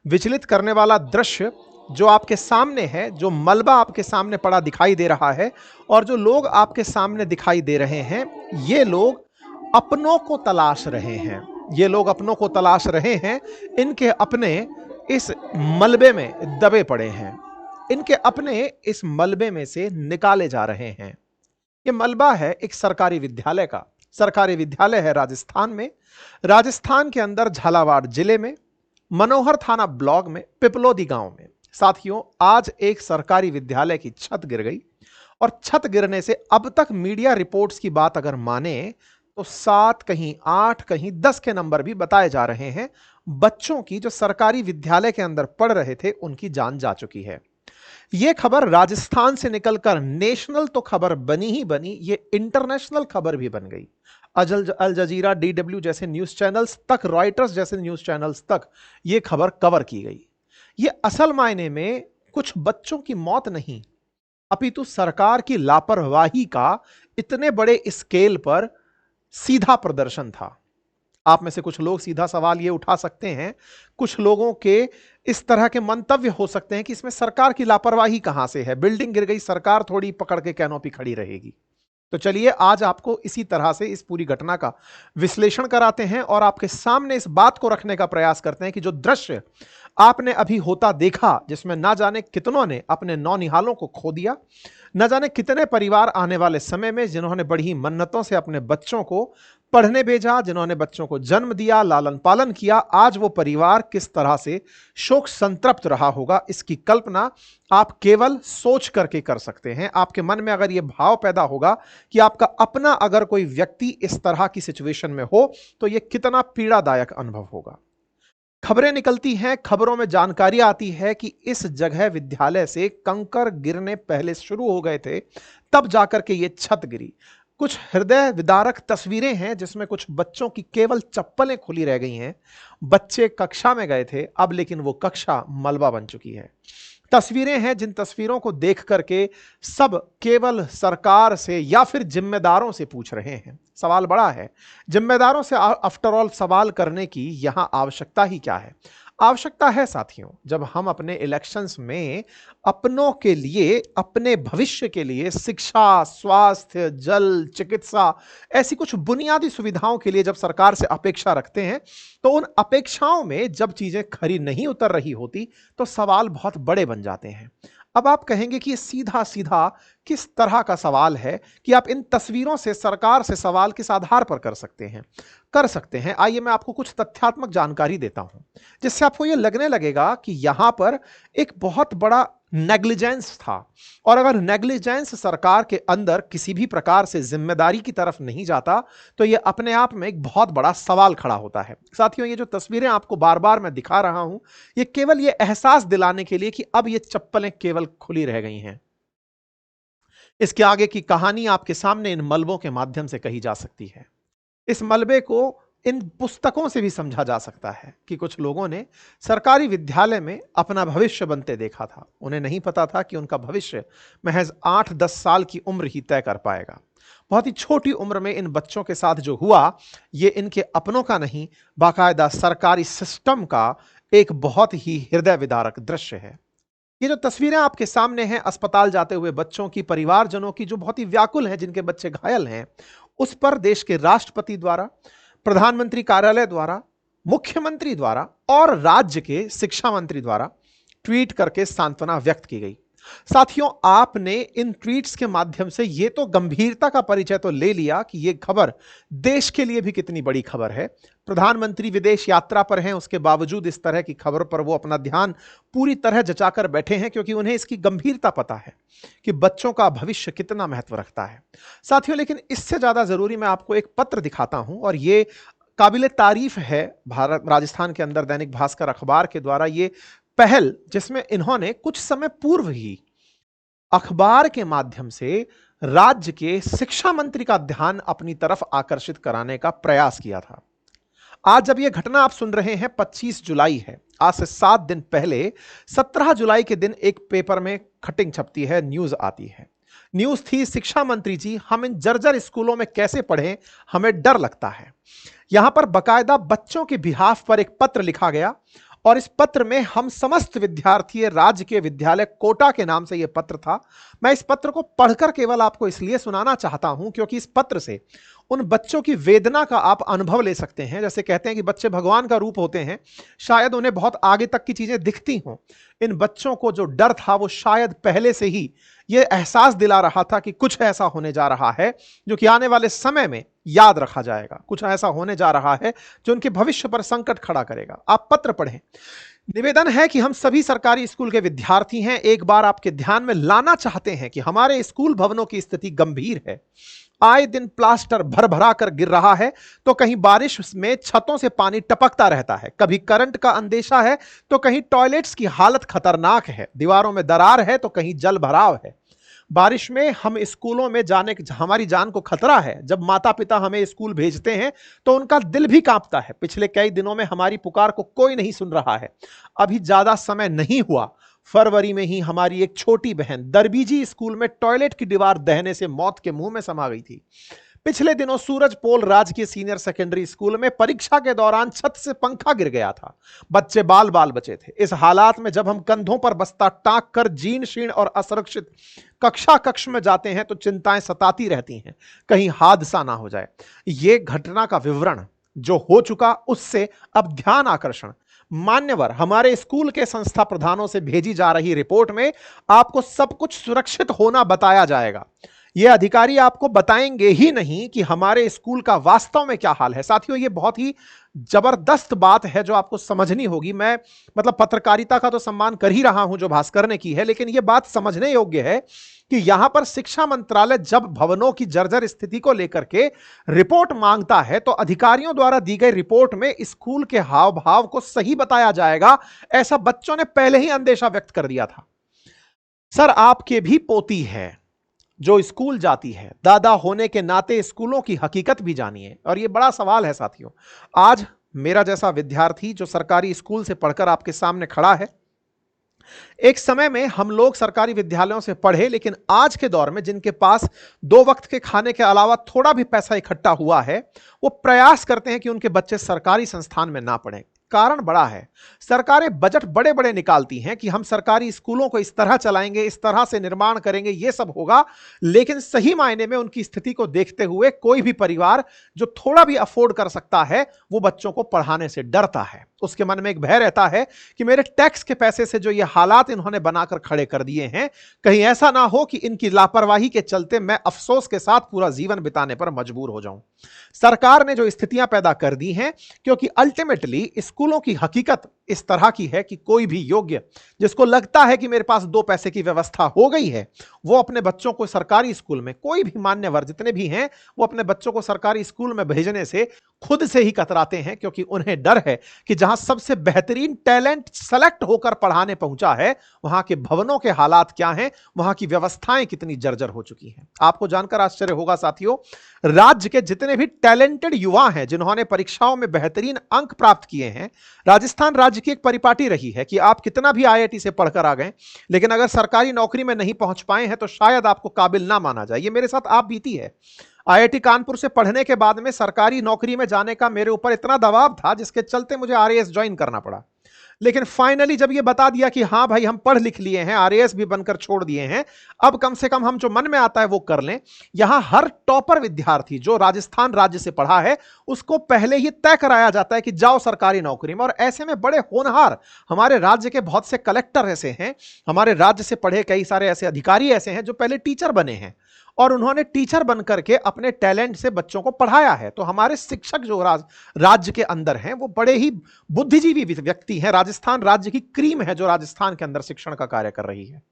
विचलित करने वाला दृश्य जो आपके सामने है, जो मलबा आपके सामने पड़ा दिखाई दे रहा है और जो लोग आपके सामने दिखाई दे रहे हैं, ये लोग अपनों को तलाश रहे हैं। ये लोग अपनों को तलाश रहे हैं। इनके अपने इस मलबे में दबे पड़े हैं। इनके अपने इस मलबे में से निकाले जा रहे हैं। ये मलबा है एक सरकारी विद्यालय का। सरकारी विद्यालय है राजस्थान में। राजस्थान के अंदर झालावाड़ जिले में मनोहर थाना ब्लॉक में पिपलोदी गांव में। साथियों, आज एक सरकारी विद्यालय की छत गिर गई और छत गिरने से अब तक मीडिया रिपोर्ट्स की बात अगर माने तो 7 कहीं 8 कहीं 10 के नंबर भी बताए जा रहे हैं। बच्चों की जो सरकारी विद्यालय के अंदर पढ़ रहे थे उनकी जान जा चुकी है। यह खबर राजस्थान से निकलकर नेशनल तो खबर बनी ही बनी, ये इंटरनेशनल खबर भी बन गई। अल जजीरा, DW जैसे न्यूज चैनल्स तक, रॉयटर्स जैसे न्यूज चैनल्स तक यह खबर कवर की गई। ये असल मायने में कुछ बच्चों की मौत नहीं, अपितु सरकार की लापरवाही का इतने बड़े स्केल पर सीधा प्रदर्शन था। आप में से कुछ लोग सीधा सवाल ये उठा सकते हैं, कुछ लोगों के इस तरह के मंतव्य हो सकते हैं कि इसमें सरकार की लापरवाही कहां से है, बिल्डिंग गिर गई, सरकार थोड़ी पकड़ के कैनोपी खड़ी रहेगी। तो चलिए आज आपको इसी तरह से इस पूरी घटना का विश्लेषण कराते हैं और आपके सामने इस बात को रखने का प्रयास करते हैं कि जो दृश्य आपने अभी होता देखा, जिसमें ना जाने कितनों ने अपने नौनिहालों को खो दिया, न जाने कितने परिवार आने वाले समय में जिन्होंने बड़ी मन्नतों से अपने बच्चों को पढ़ने भेजा, जिन्होंने बच्चों को जन्म दिया, लालन पालन किया, आज वो परिवार किस तरह से शोक संतृप्त रहा होगा, इसकी कल्पना आप केवल सोच करके कर सकते हैं। आपके मन में अगर यह भाव पैदा होगा कि आपका अपना अगर कोई व्यक्ति इस तरह की सिचुएशन में हो तो यह कितना पीड़ादायक अनुभव होगा। खबरें निकलती हैं, खबरों में जानकारी आती है कि इस जगह विद्यालय से कंकर गिरने पहले शुरू हो गए थे, तब जाकर के ये छत गिरी। कुछ हृदय विदारक तस्वीरें हैं जिसमें कुछ बच्चों की केवल चप्पलें खुली रह गई हैं। बच्चे कक्षा में गए थे, अब लेकिन वो कक्षा मलबा बन चुकी है। तस्वीरें हैं जिन तस्वीरों को देख करके सब केवल सरकार से या फिर जिम्मेदारों से पूछ रहे हैं। सवाल बड़ा है, जिम्मेदारों से आफ्टर ऑल सवाल करने की यहां आवश्यकता ही क्या है? आवश्यकता है साथियों, जब हम अपने इलेक्शंस में अपनों के लिए, अपने भविष्य के लिए शिक्षा, स्वास्थ्य, जल, चिकित्सा, ऐसी कुछ बुनियादी सुविधाओं के लिए जब सरकार से अपेक्षा रखते हैं, तो उन अपेक्षाओं में जब चीजें खरी नहीं उतर रही होती तो सवाल बहुत बड़े बन जाते हैं। अब आप कहेंगे कि ये सीधा सीधा किस तरह का सवाल है कि आप इन तस्वीरों से सरकार से सवाल किस आधार पर कर सकते हैं? कर सकते हैं, आइए मैं आपको कुछ तथ्यात्मक जानकारी देता हूं जिससे आपको यह लगने लगेगा कि यहां पर एक बहुत बड़ा नेग्लिजेंस था। और अगर नेग्लिजेंस सरकार के अंदर किसी भी प्रकार से जिम्मेदारी की तरफ नहीं जाता तो यह अपने आप में एक बहुत बड़ा सवाल खड़ा होता है। साथियों, ये जो तस्वीरें आपको बार बार मैं दिखा रहा हूं, ये केवल ये एहसास दिलाने के लिए कि अब ये चप्पलें केवल खुली रह गई हैं। इसके आगे की कहानी आपके सामने इन मलबों के माध्यम से कही जा सकती है। इस मलबे को इन पुस्तकों से भी समझा जा सकता है कि कुछ लोगों ने सरकारी विद्यालय में अपना भविष्य बनते देखा था। उन्हें नहीं पता था कि उनका भविष्य महज 8-10 साल की उम्र ही तय कर पाएगा। बहुत ही छोटी उम्र में इन बच्चों के साथ जो हुआ, ये इनके अपनों का नहीं, बाकायदा सरकारी सिस्टम का एक बहुत ही हृदय विदारक दृश्य है। ये जो तस्वीरें आपके सामने हैं अस्पताल जाते हुए बच्चों की, परिवारजनों की जो बहुत ही व्याकुल हैं, जिनके बच्चे घायल हैं, उस पर देश के राष्ट्रपति द्वारा, प्रधानमंत्री कार्यालय द्वारा, मुख्यमंत्री द्वारा और राज्य के शिक्षा मंत्री द्वारा ट्वीट करके सांत्वना व्यक्त की गई। साथियों, आपने इन ट्वीट्स के माध्यम से यह तो गंभीरता का परिचय तो ले लिया कि यह खबर देश के लिए भी कितनी बड़ी खबर है। प्रधानमंत्री विदेश यात्रा पर हैं, उसके बावजूद इस तरह की खबर पर वो अपना ध्यान पूरी तरह जचाकर बैठे हैं, क्योंकि उन्हें इसकी गंभीरता पता है कि बच्चों का भविष्य कितना महत्व रखता है। साथियों, लेकिन इससे ज्यादा जरूरी मैं आपको एक पत्र दिखाता हूं और ये काबिले तारीफ है भारत राजस्थान के अंदर दैनिक भास्कर अखबार के द्वारा ये पहल, जिसमें इन्होंने कुछ समय पूर्व ही अखबार के माध्यम से राज्य के शिक्षा मंत्री का ध्यान अपनी तरफ आकर्षित कराने का प्रयास किया था। आज जब यह घटना आप सुन रहे हैं 25 जुलाई है, आज से 7 दिन पहले 17 जुलाई के दिन एक पेपर में कटिंग छपती है, न्यूज आती है। न्यूज थी, शिक्षा मंत्री जी हम इन जर्जर स्कूलों में कैसे पढ़ें, हमें डर लगता है। यहां पर बकायदा बच्चों के बिहाफ पर एक पत्र लिखा गया और इस पत्र में हम समस्त विद्यार्थी राज्य के विद्यालय कोटा के नाम से यह पत्र था। मैं इस पत्र को पढ़कर केवल आपको इसलिए सुनाना चाहता हूं क्योंकि इस पत्र से उन बच्चों की वेदना का आप अनुभव ले सकते हैं। जैसे कहते हैं कि बच्चे भगवान का रूप होते हैं, शायद उन्हें बहुत आगे तक की चीजें दिखती हों। इन बच्चों को जो डर था वो शायद पहले से ही यह एहसास दिला रहा था कि कुछ ऐसा होने जा रहा है जो कि आने वाले समय में याद रखा जाएगा, कुछ ऐसा होने जा रहा है जो उनके भविष्य पर संकट खड़ा करेगा। आप पत्र पढ़ें। निवेदन है कि हम सभी सरकारी स्कूल के विद्यार्थी हैं, एक बार आपके ध्यान में लाना चाहते हैं कि हमारे स्कूल भवनों की स्थिति गंभीर है। आए दिन प्लास्टर भर भरा कर गिर रहा है, तो कहीं बारिश में छतों से पानी टपकता रहता है, कभी करंट का अंदेशा है तो कहीं टॉयलेट्स की हालत खतरनाक है, दीवारों में दरार है तो कहीं जल भराव है। बारिश में हम स्कूलों में जाने हमारी जान को खतरा है। जब माता पिता हमें स्कूल भेजते हैं तो उनका दिल भी कांपता है। पिछले कई दिनों में हमारी पुकार को कोई नहीं सुन रहा है। अभी ज्यादा समय नहीं हुआ, फरवरी में ही हमारी एक छोटी बहन दरबीजी स्कूल में टॉयलेट की दीवार दहने से मौत के मुंह में समा गई थी। पिछले दिनों सूरजपोल राजकीय सीनियर सेकेंडरी स्कूल में परीक्षा के दौरान छत से पंखा गिर गया था, बच्चे बाल बाल बचे थे। इस हालात में जब हम कंधों पर बस्ता टांक कर जीर्ण शीर्ण और असुरक्षित कक्ष में जाते हैं तो चिंताएं सताती रहती हैं, कहीं हादसा ना हो जाए। ये घटना का विवरण जो हो चुका उससे अब ध्यान आकर्षण। मान्यवर, हमारे स्कूल के संस्था प्रधानों से भेजी जा रही रिपोर्ट में आपको सब कुछ सुरक्षित होना बताया जाएगा। ये अधिकारी आपको बताएंगे ही नहीं कि हमारे स्कूल का वास्तव में क्या हाल है। साथियों, ये बहुत ही जबरदस्त बात है जो आपको समझनी होगी। मैं मतलब पत्रकारिता का तो सम्मान कर ही रहा हूं जो भास्कर ने की है, लेकिन यह बात समझने योग्य है कि यहां पर शिक्षा मंत्रालय जब भवनों की जर्जर स्थिति को लेकर के रिपोर्ट मांगता है तो अधिकारियों द्वारा दी गई रिपोर्ट में स्कूल के हाव भाव को सही बताया जाएगा, ऐसा बच्चों ने पहले ही अंदेशा व्यक्त कर दिया था। सर, आपके भी पोती है जो स्कूल जाती है, दादा होने के नाते स्कूलों की हकीकत भी जानिए। और यह बड़ा सवाल है साथियों। आज मेरा जैसा विद्यार्थी जो सरकारी स्कूल से पढ़कर आपके सामने खड़ा है, एक समय में हम लोग सरकारी विद्यालयों से पढ़े, लेकिन आज के दौर में जिनके पास 2 वक्त के खाने के अलावा थोड़ा भी पैसा इकट्ठा हुआ है, वो प्रयास करते हैं कि उनके बच्चे सरकारी संस्थान में ना पढ़ें। कारण बड़ा है, सरकारें बजट बड़े बड़े निकालती हैं कि हम सरकारी स्कूलों को इस तरह चलाएंगे, इस तरह से निर्माण करेंगे, ये सब होगा। लेकिन सही मायने में उनकी स्थिति को देखते हुए कोई भी परिवार जो थोड़ा भी अफोर्ड कर सकता है वो बच्चों को पढ़ाने से डरता है। उसके मन में एक भय रहता है कि मेरे टैक्स के पैसे से जो ये हालात इन्होंने बनाकर खड़े कर दिए हैं, कहीं ऐसा ना हो कि इनकी लापरवाही के चलते मैं अफसोस के साथ पूरा जीवन बिताने पर मजबूर हो जाऊं। सरकार ने जो स्थितियां पैदा कर दी हैं, क्योंकि अल्टीमेटली स्कूलों की हकीकत इस तरह की है कि कोई भी योग्य जिसको लगता है कि मेरे पास 2 पैसे की व्यवस्था हो गई है, वो अपने बच्चों को सरकारी स्कूल में, कोई भी मान्यवर जितने भी हैं, वो अपने बच्चों को सरकारी स्कूल में भेजने से खुद से ही कतराते हैं, क्योंकि उन्हें डर है कि जहां सबसे बेहतरीन टैलेंट सेलेक्ट होकर पढ़ाने पहुंचा है, वहां के भवनों के हालात क्या हैं, वहां की व्यवस्थाएं कितनी जर्जर हो चुकी हैं। आपको जानकर आश्चर्य होगा साथियों, राज्य के जितने भी टैलेंटेड युवा हैं जिन्होंने परीक्षाओं में बेहतरीन अंक प्राप्त किए हैं, राजस्थान राज्य की एक परिपाटी रही है कि आप कितना भी आईआईटी से पढ़कर आ गए, लेकिन अगर सरकारी नौकरी में नहीं पहुंच पाए हैं तो शायद आपको काबिल ना माना जाए। ये मेरे साथ आप बीती है। आईआईटी कानपुर से पढ़ने के बाद में सरकारी नौकरी में जाने का मेरे ऊपर इतना दबाव था जिसके चलते मुझे आरएएस ज्वाइन करना पड़ा। लेकिन फाइनली जब ये बता दिया कि हाँ भाई हम पढ़ लिख लिए हैं, आरएएस भी बनकर छोड़ दिए हैं, अब कम से कम हम जो मन में आता है वो कर लें। यहां हर टॉपर विद्यार्थी जो राजस्थान राज्य से पढ़ा है उसको पहले ही तय कराया जाता है कि जाओ सरकारी नौकरी में। और ऐसे में बड़े होनहार हमारे राज्य के बहुत से कलेक्टर ऐसे हैं, हमारे राज्य से पढ़े कई सारे ऐसे अधिकारी ऐसे हैं जो पहले टीचर बने हैं और उन्होंने टीचर बनकर के अपने टैलेंट से बच्चों को पढ़ाया है। तो हमारे शिक्षक जो राज्य के अंदर हैं वो बड़े ही बुद्धिजीवी व्यक्ति हैं। राजस्थान राज्य की क्रीम है जो राजस्थान के अंदर शिक्षण का कार्य कर रही है।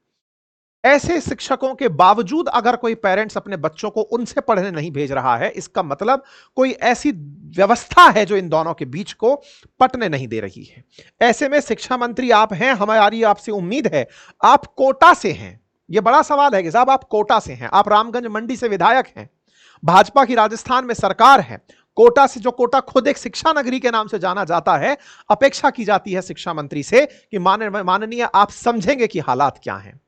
ऐसे शिक्षकों के बावजूद अगर कोई पेरेंट्स अपने बच्चों को उनसे पढ़ने नहीं भेज रहा है, इसका मतलब कोई ऐसी व्यवस्था है जो इन दोनों के बीच को पटने नहीं दे रही है। ऐसे में शिक्षा मंत्री आप हैं, हमारी आपसे उम्मीद है, आप कोटा से हैं। यह बड़ा सवाल है कि साहब आप कोटा से हैं, आप रामगंज मंडी से विधायक हैं, भाजपा की राजस्थान में सरकार है, कोटा से, जो कोटा खुद एक शिक्षा नगरी के नाम से जाना जाता है। अपेक्षा की जाती है शिक्षा मंत्री से कि माननीय आप समझेंगे कि हालात क्या हैं।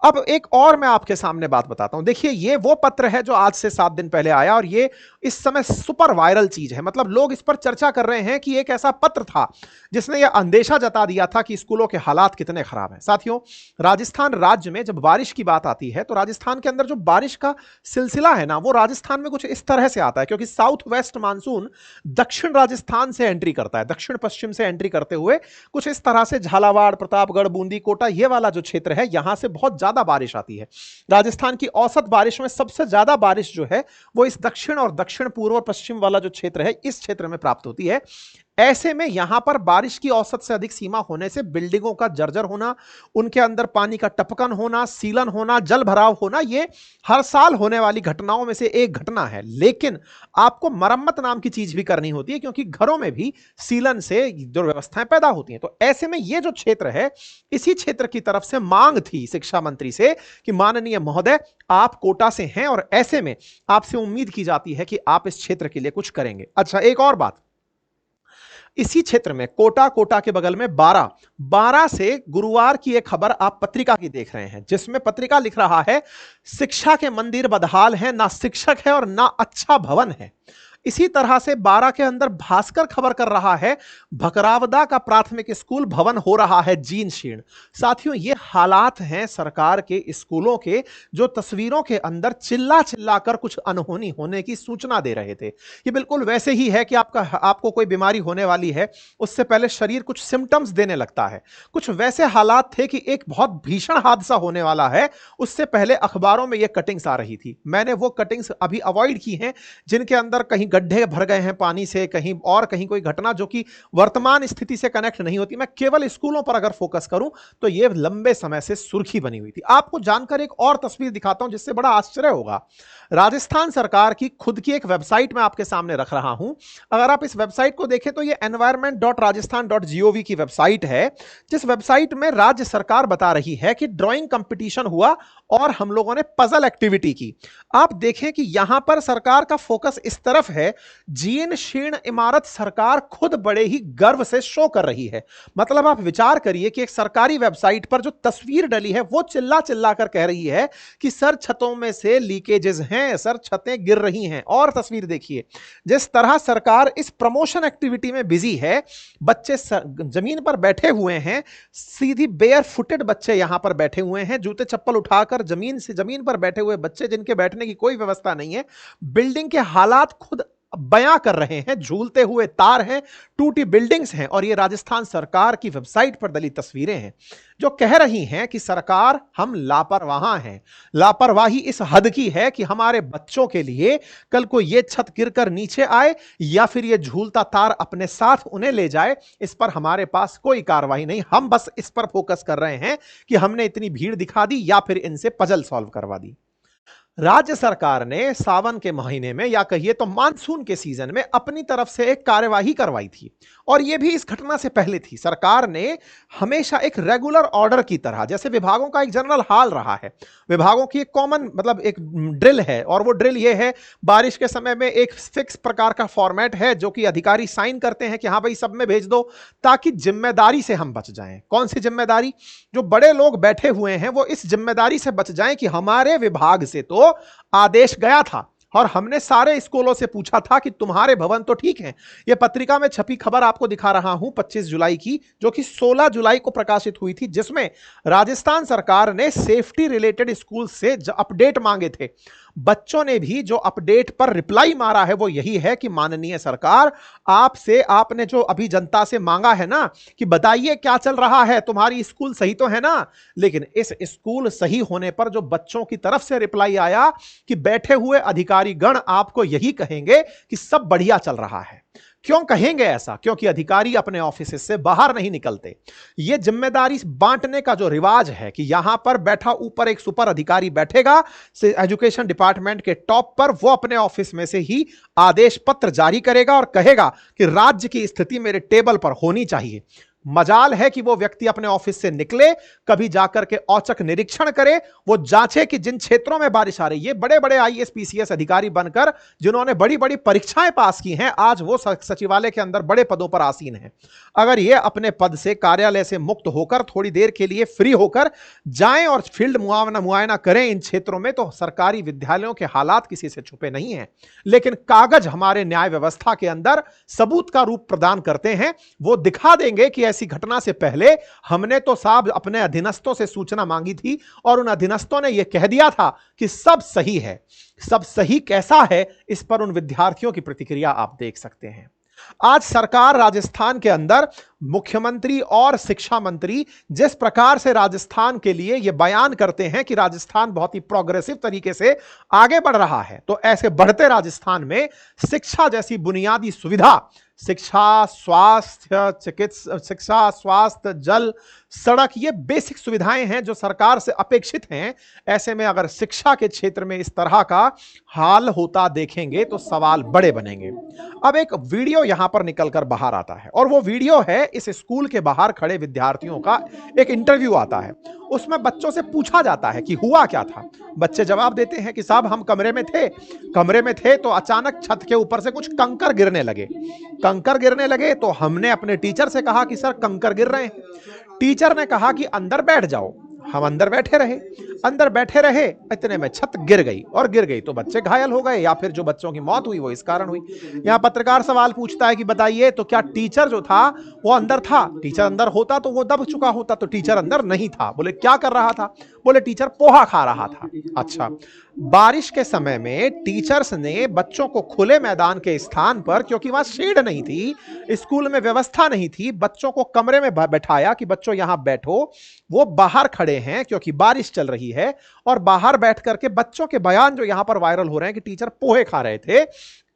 अब एक और मैं आपके सामने बात बताता हूं। देखिए, ये वो पत्र है जो आज से 7 दिन पहले आया और ये इस समय सुपर वायरल चीज है। मतलब लोग इस पर चर्चा कर रहे हैं कि एक ऐसा पत्र था जिसने यह अंदेशा जता दिया था कि स्कूलों के हालात कितने खराब हैं। साथियों, राजस्थान राज्य में जब बारिश की बात आती है तो राजस्थान के अंदर जो बारिश का सिलसिला है ना, वो राजस्थान में कुछ इस तरह से आता है, क्योंकि साउथ वेस्ट मानसून दक्षिण राजस्थान से एंट्री करता है, दक्षिण पश्चिम से एंट्री करते हुए कुछ इस तरह से झालावाड़, प्रतापगढ़, बूंदी, कोटा, ये वाला जो क्षेत्र है, यहां से बहुत ज्यादा बारिश आती है। राजस्थान की औसत बारिश में सबसे ज्यादा बारिश जो है वो इस दक्षिण और दक्षिण पूर्व और पश्चिम वाला जो क्षेत्र है, इस क्षेत्र में प्राप्त होती है। ऐसे में यहां पर बारिश की औसत से अधिक सीमा होने से बिल्डिंगों का जर्जर होना, उनके अंदर पानी का टपकन होना, सीलन होना, जल भराव होना, ये हर साल होने वाली घटनाओं में से एक घटना है। लेकिन आपको मरम्मत नाम की चीज भी करनी होती है, क्योंकि घरों में भी सीलन से दुर्व्यवस्थाएं पैदा होती हैं। तो ऐसे में ये जो क्षेत्र है, इसी क्षेत्र की तरफ से मांग थी शिक्षा मंत्री से कि माननीय महोदय, आप कोटा से हैं और ऐसे में आपसे उम्मीद की जाती है कि आप इस क्षेत्र के लिए कुछ करेंगे। अच्छा, एक और बात, इसी क्षेत्र में कोटा के बगल में बारा से गुरुवार की एक खबर आप पत्रिका की देख रहे हैं, जिसमें पत्रिका लिख रहा है, शिक्षा के मंदिर बदहाल हैं, ना शिक्षक है और ना अच्छा भवन है। इसी तरह से बारा के अंदर भास्कर खबर कर रहा है, भकरावदा का प्राथमिक स्कूल भवन हो रहा है जीर्ण शीर्ण। साथियों, ये हालात हैं सरकार के स्कूलों के, जो तस्वीरों के अंदर चिल्ला चिल्ला कर कुछ अनहोनी होने की सूचना दे रहे थे। ये बिल्कुल वैसे ही है कि आपको कोई बीमारी होने वाली है, उससे पहले शरीर कुछ सिम्टम्स देने लगता है। कुछ वैसे हालात थे कि एक बहुत भीषण हादसा होने वाला है, उससे पहले अखबारों में ये कटिंग्स आ रही थी। मैंने वो कटिंग्स अभी अवॉइड की हैं जिनके अंदर कहीं गड्ढे भर गए हैं पानी से, कहीं कोई घटना जो कि वर्तमान स्थिति से कनेक्ट नहीं होती। मैं केवल स्कूलों पर अगर फोकस करूं तो यह लंबे समय से सुर्खी बनी हुई थी। आपको जानकर एक और तस्वीर दिखाता हूं जिससे बड़ा आश्चर्य होगा। राजस्थान सरकार की खुद की एक वेबसाइट मैं आपके सामने रख रहा हूं। अगर आप इस वेबसाइट को देखें तो यह environment.rajasthan.gov की वेबसाइट है, जिस वेबसाइट में राज्य सरकार बता रही है कि ड्राइंग कंपटीशन हुआ और हम लोगों ने पजल एक्टिविटी की। आप देखें कि यहां पर सरकार का फोकस इस तरफ है, जीर्ण शीर्ण इमारत सरकार खुद बड़े ही गर्व से शो कर रही है। मतलब आप विचार करिए कि एक सरकारी वेबसाइट पर जो तस्वीर डली है वो चिल्ला चिल्ला कर कह रही है कि सर छतों में से लीकेजेस हैं, सर छतें गिर रही हैं। और तस्वीर देखिए, जिस तरह सरकार इस प्रमोशन एक्टिविटी में बिजी है, बच्चे जमीन पर बैठे हुए हैं, सीधी बेयर फुटेड बच्चे यहां पर बैठे हुए हैं, जूते चप्पल उठाकर जमीन पर बैठे हुए बच्चे जिनके बैठने की कोई व्यवस्था नहीं है, बिल्डिंग के हालात खुद बयां कर रहे हैं, झूलते हुए तार हैं, टूटी बिल्डिंग्स हैं। और ये राजस्थान सरकार की वेबसाइट पर डली तस्वीरें हैं जो कह रही हैं कि सरकार हम लापरवाह हैं। लापरवाही इस हद की है कि हमारे बच्चों के लिए कल को ये छत गिरकर नीचे आए या फिर ये झूलता तार अपने साथ उन्हें ले जाए, इस पर हमारे पास कोई कार्रवाई नहीं। हम बस इस पर फोकस कर रहे हैं कि हमने इतनी भीड़ दिखा दी या फिर इनसे पजल सॉल्व करवा दी। राज्य सरकार ने सावन के महीने में या कहिए तो मानसून के सीजन में अपनी तरफ से एक कार्यवाही करवाई थी, और यह भी इस घटना से पहले थी। सरकार ने हमेशा एक रेगुलर ऑर्डर की तरह, जैसे विभागों का एक जनरल हाल रहा है, विभागों की एक कॉमन मतलब एक ड्रिल है, और वो ड्रिल ये है, बारिश के समय में एक फिक्स प्रकार का फॉर्मेट है जो कि अधिकारी साइन करते हैं कि हाँ भाई सब में भेज दो, ताकि जिम्मेदारी से हम बच जाएं। कौन सी जिम्मेदारी? जो बड़े लोग बैठे हुए हैं वो इस जिम्मेदारी से बच जाएं कि हमारे विभाग से तो आदेश गया था और हमने सारे स्कूलों से पूछा था कि तुम्हारे भवन तो ठीक हैं। यह पत्रिका में छपी खबर आपको दिखा रहा हूं 25 जुलाई की, जो कि 16 जुलाई को प्रकाशित हुई थी, जिसमें राजस्थान सरकार ने सेफ्टी रिलेटेड स्कूल से अपडेट मांगे थे। बच्चों ने भी जो अपडेट पर रिप्लाई मारा है वो यही है कि माननीय सरकार, आपसे आपने जो अभी जनता से मांगा है ना कि बताइए क्या चल रहा है, तुम्हारी स्कूल सही तो है ना, लेकिन इस स्कूल सही होने पर जो बच्चों की तरफ से रिप्लाई आया कि बैठे हुए अधिकारी गण आपको यही कहेंगे कि सब बढ़िया चल रहा है। क्यों कहेंगे ऐसा? क्योंकि अधिकारी अपने ऑफिस से बाहर नहीं निकलते। यह जिम्मेदारी बांटने का जो रिवाज है कि यहां पर बैठा ऊपर एक सुपर अधिकारी बैठेगा एजुकेशन डिपार्टमेंट के टॉप पर, वो अपने ऑफिस में से ही आदेश पत्र जारी करेगा और कहेगा कि राज्य की स्थिति मेरे टेबल पर होनी चाहिए। मजाल है कि वो व्यक्ति अपने ऑफिस से निकले, कभी जाकर के औचक निरीक्षण करे, वो जांचे कि जिन क्षेत्रों में बारिश आ रही है। ये बड़े बड़े आईएएस पीसीएस अधिकारी बनकर जिन्होंने बड़ी बड़ी परीक्षाएं पास की हैं, आज वो सचिवालय के अंदर बड़े पदों पर आसीन हैं। अगर ये अपने पद से, कार्यालय से मुक्त होकर थोड़ी देर के लिए फ्री होकर जाएं और फील्ड मुआयना करें इन क्षेत्रों में, तो सरकारी विद्यालयों के हालात किसी से छुपे नहीं हैं। लेकिन कागज हमारे न्याय व्यवस्था के अंदर सबूत का रूप प्रदान करते हैं। वो दिखा देंगे कि ऐसी घटना से पहले हमने तो साहब अपने अधीनस्थों से सूचना मांगी थी और उन अधीनस्थों ने यह कह दिया था कि सब सही है। सब सही कैसा है, इस पर उन विद्यार्थियों की प्रतिक्रिया आप देख सकते हैं। आज सरकार राजस्थान के अंदर, मुख्यमंत्री और शिक्षा मंत्री जिस प्रकार से राजस्थान के लिए यह बयान करते हैं कि राजस्थान बहुत ही प्रोग्रेसिव तरीके से आगे बढ़ रहा है, तो ऐसे बढ़ते राजस्थान में शिक्षा जैसी बुनियादी सुविधा, शिक्षा, स्वास्थ्य, जल, सड़क, ये बेसिक सुविधाएं हैं जो सरकार से अपेक्षित हैं। ऐसे में अगर शिक्षा के क्षेत्र में इस तरह का हाल होता देखेंगे तो सवाल बड़े बनेंगे। अब एक वीडियो यहां पर निकलकर बाहर आता है और वो वीडियो है इस स्कूल के बाहर खड़े विद्यार्थियों का। एक इंटरव्यू आता है, उसमें बच्चों से पूछा जाता है कि हुआ क्या था। बच्चे जवाब देते हैं कि साहब हम कमरे में थे तो अचानक छत के ऊपर से कुछ कंकर गिरने लगे तो हमने अपने टीचर से कहा कि सर कंकर गिर रहे हैं। टीचर ने कहा कि अंदर बैठ जाओ। हम अंदर बैठे रहे, इतने में छत गिर गई तो बच्चे घायल हो गए, या फिर जो बच्चों की मौत हुई वो इस कारण हुई। यहां पत्रकार सवाल पूछता है कि बताइए तो क्या टीचर जो था वो अंदर था? टीचर अंदर होता तो वो दब चुका होता, तो टीचर अंदर नहीं था। बोले क्या कर रहा था? बोले टीचर पोहा खा रहा था। अच्छा, बारिश के समय में टीचर्स ने बच्चों को खुले मैदान के स्थान पर, क्योंकि वहां शेड नहीं थी, स्कूल में व्यवस्था नहीं थी, बच्चों को कमरे में बैठाया कि बच्चों यहां बैठो। वो बाहर खड़े हैं क्योंकि बारिश चल रही है, और बाहर बैठ करके बच्चों के बयान जो यहां पर वायरल हो रहे हैं कि टीचर पोहे खा रहे थे,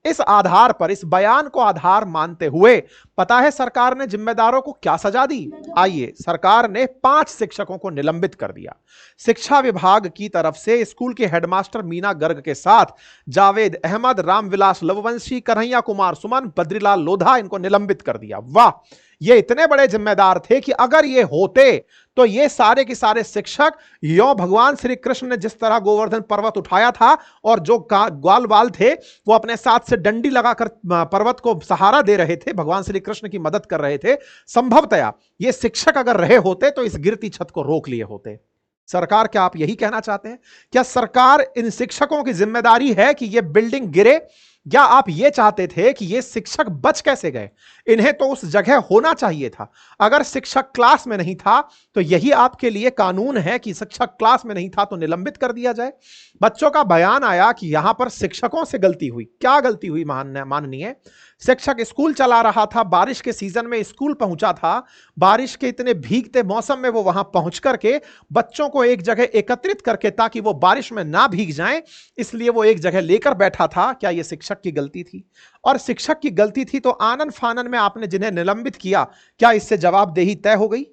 इस आधार पर, इस बयान को आधार मानते हुए, पता है सरकार ने जिम्मेदारों को क्या सजा दी? आइए, सरकार ने 5 शिक्षकों को निलंबित कर दिया। शिक्षा विभाग की तरफ से स्कूल के हेडमास्टर मीना गर्ग के साथ जावेद अहमद, रामविलास लववंशी, कन्हैया कुमार सुमन, बद्रीलाल लोधा, इनको निलंबित कर दिया। वाह, ये इतने बड़े जिम्मेदार थे कि अगर ये होते तो ये सारे के सारे शिक्षक, यो भगवान श्री कृष्ण ने जिस तरह गोवर्धन पर्वत उठाया था और जो ग्वाल बाल थे वो अपने साथ से डंडी लगाकर पर्वत को सहारा दे रहे थे, भगवान श्री कृष्ण की मदद कर रहे थे, संभवतया ये शिक्षक अगर रहे होते तो इस गिरती छत को रोक लिए होते। सरकार, क्या आप यही कहना चाहते हैं? क्या सरकार इन शिक्षकों की जिम्मेदारी है कि यह बिल्डिंग गिरे? क्या आप यह चाहते थे कि ये शिक्षक बच कैसे गए? इन्हें तो उस जगह होना चाहिए था। अगर शिक्षक क्लास में नहीं था तो यही आपके लिए कानून है कि शिक्षक क्लास में नहीं था तो निलंबित कर दिया जाए। बच्चों का बयान आया कि यहां पर शिक्षकों से गलती हुई। क्या गलती हुई माननीय? शिक्षक स्कूल चला रहा था, बारिश के सीजन में स्कूल पहुंचा था, बारिश के इतने भीगते मौसम में वो वहां पहुंच करके बच्चों को एक जगह एकत्रित करके, ताकि वो बारिश में ना भीग जाएं, इसलिए वो एक जगह लेकर बैठा था। क्या ये शिक्षक की गलती थी? और शिक्षक की गलती थी तो आनन फानन में आपने जिन्हें निलंबित किया, क्या इससे जवाबदेही तय हो गई?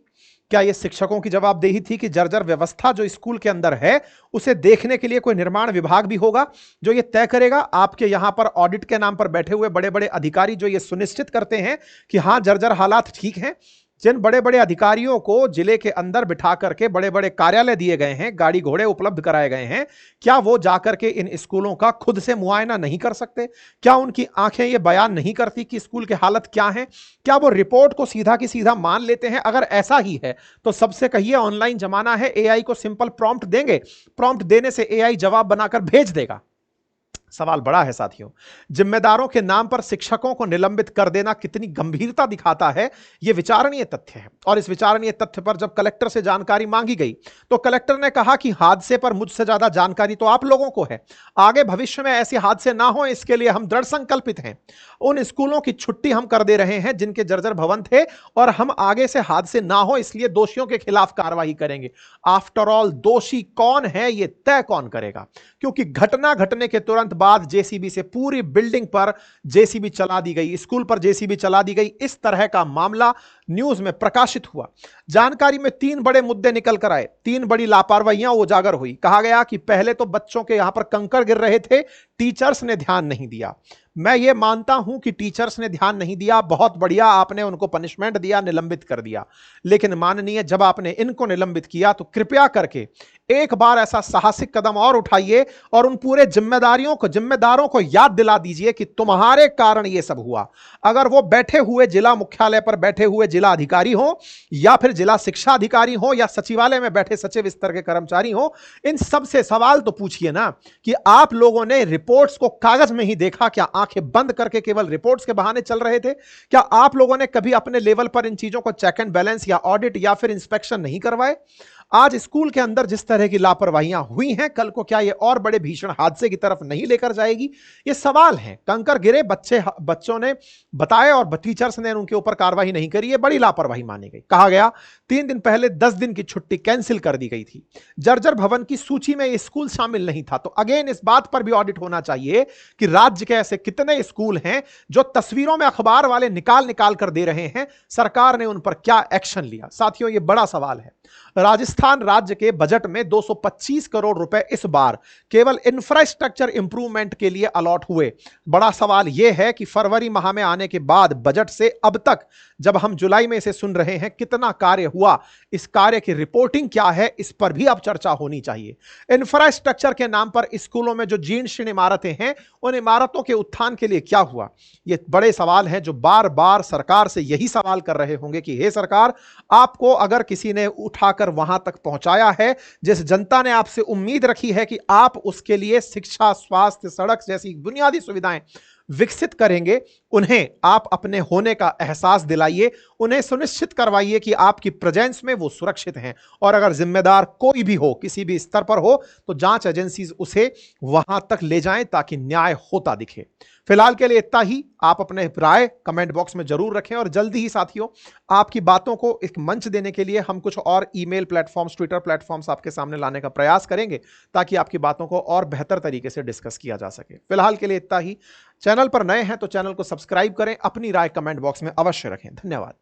क्या यह शिक्षकों की जवाबदेही थी कि जर्जर व्यवस्था जो स्कूल के अंदर है उसे देखने के लिए कोई निर्माण विभाग भी होगा जो यह तय करेगा? आपके यहां पर ऑडिट के नाम पर बैठे हुए बड़े बड़े अधिकारी जो यह सुनिश्चित करते हैं कि हां जर्जर हालात ठीक हैं, जिन बड़े बड़े अधिकारियों को जिले के अंदर बिठा करके बड़े बड़े कार्यालय दिए गए हैं, गाड़ी घोड़े उपलब्ध कराए गए हैं, क्या वो जाकर के इन स्कूलों का खुद से मुआयना नहीं कर सकते? क्या उनकी आंखें ये बयान नहीं करती कि स्कूल की हालत क्या है? क्या वो रिपोर्ट को सीधा की सीधा मान लेते हैं? अगर ऐसा ही है तो सबसे कहिए, ऑनलाइन जमाना है, एआई को सिंपल प्रॉम्प्ट देंगे, प्रॉम्प्ट देने से एआई जवाब बनाकर भेज देगा। सवाल बड़ा है साथियों। जिम्मेदारों के नाम पर शिक्षकों को निलंबित कर देना कितनी गंभीरता दिखाता है, यह विचारणीय तथ्य है। और इस विचारणीय तथ्य पर जब कलेक्टर से जानकारी मांगी गई तो कलेक्टर ने कहा कि हादसे पर मुझसे ज्यादा जानकारी तो आप लोगों को है, आगे भविष्य में ऐसे हादसे ना हो इसके लिए हम दृढ़ संकल्पित हैं। उन स्कूलों की छुट्टी हम कर दे रहे हैं जिनके जर्जर भवन थे, और हम आगे से हादसे ना हो इसलिए दोषियों के खिलाफ कार्रवाई करेंगे। आफ्टर ऑल दोषी कौन है यह तय कौन करेगा? क्योंकि घटना घटने के तुरंत बाद जेसीबी से पूरी बिल्डिंग पर जेसीबी चला दी गई, स्कूल पर जेसीबी चला दी गई, इस तरह का मामला न्यूज में प्रकाशित हुआ। जानकारी में 3 बड़े मुद्दे निकल कर आए, 3 बड़ी लापरवाहियां उजागर हुई। कहा गया कि पहले तो बच्चों के यहां पर कंकड़ गिर रहे थे, टीचर्स ने ध्यान नहीं दिया। मैं ये मानता हूं कि टीचर्स ने ध्यान नहीं दिया, बहुत बढ़िया, आपने उनको पनिशमेंट दिया, निलंबित कर दिया। लेकिन माननीय, जब आपने इनको निलंबित किया तो कृपया करके एक बार ऐसा साहसिक कदम और उठाइए और उन पूरे जिम्मेदारों को याद दिला दीजिए कि तुम्हारे कारण यह सब हुआ। अगर वो बैठे हुए जिला मुख्यालय पर बैठे हुए जिला अधिकारी हो, या फिर जिला शिक्षा अधिकारी हो, या सचिवालय में बैठे सचिव स्तर के कर्मचारी हो, इन सब से सवाल तो पूछिए ना कि आप लोगों ने रिपोर्ट्स को कागज में ही देखा क्या? आंखें बंद करके केवल रिपोर्ट्स के बहाने चल रहे थे क्या? आप लोगों ने कभी अपने लेवल पर इन चीजों को चेक एंड बैलेंस या ऑडिट या फिर इंस्पेक्शन नहीं करवाए? आज स्कूल के अंदर जिस तरह की लापरवाहियां हुई हैं, कल को क्या ये और बड़े भीषण हादसे की तरफ नहीं लेकर जाएगी? ये सवाल हैं। कंकर गिरे, बच्चों ने बताए और टीचर्स ने उनके ऊपर कार्रवाई नहीं करी, ये बड़ी लापरवाही मानी गई। कहा गया 3 दिन पहले 10 दिन की छुट्टी कैंसिल कर दी गई थी। जर्जर भवन की सूची में ये स्कूल शामिल नहीं था। तो अगेन इस बात पर भी ऑडिट होना चाहिए कि राज्य के ऐसे कितने स्कूल हैं जो तस्वीरों में अखबार वाले निकाल निकाल कर दे रहे हैं, सरकार ने उन पर क्या एक्शन लिया? साथियों, ये बड़ा सवाल है। राजस्थान राज्य के बजट में 225 करोड़ रुपए इस बार केवल इंफ्रास्ट्रक्चर इंप्रूवमेंट के लिए अलॉट हुए। बड़ा सवाल यह है कि फरवरी माह में आने के बाद बजट से अब तक, जब हम जुलाई में इसे सुन रहे हैं, कितना कार्य हुआ, इस कार्य की रिपोर्टिंग क्या है, इस पर भी अब चर्चा होनी चाहिए। इंफ्रास्ट्रक्चर के नाम पर स्कूलों में जो जीर्ण शीर्ण इमारतें हैं, उन इमारतों के उत्थान के लिए क्या हुआ? ये बड़े सवाल हैं जो बार बार सरकार से यही सवाल कर रहे होंगे कि हे सरकार, आपको अगर किसी ने उठाकर वहां तक पहुंचाया है, जिस जनता ने आपसे उम्मीद रखी है कि आप उसके लिए शिक्षा, स्वास्थ्य, सड़क जैसी बुनियादी सुविधाएं विकसित करेंगे, उन्हें आप अपने होने का एहसास दिलाइए, उन्हें सुनिश्चित करवाइए कि आपकी प्रेजेंस में वो सुरक्षित हैं। और अगर जिम्मेदार कोई भी हो, किसी भी स्तर पर हो, तो जांच एजेंसीज उसे वहां तक ले जाएं ताकि न्याय होता दिखे। फिलहाल के लिए इतना ही। आप अपने राय कमेंट बॉक्स में जरूर रखें और जल्दी ही साथियों, आपकी बातों को एक मंच देने के लिए हम कुछ और ईमेल प्लेटफॉर्म्स, ट्विटर प्लेटफॉर्म्स आपके सामने लाने का प्रयास करेंगे ताकि आपकी बातों को और बेहतर तरीके से डिस्कस किया जा सके। फिलहाल के लिए इतना ही। चैनल पर नए हैं तो चैनल को सब्सक्राइब करें, अपनी राय कमेंट बॉक्स में अवश्य रखें। धन्यवाद।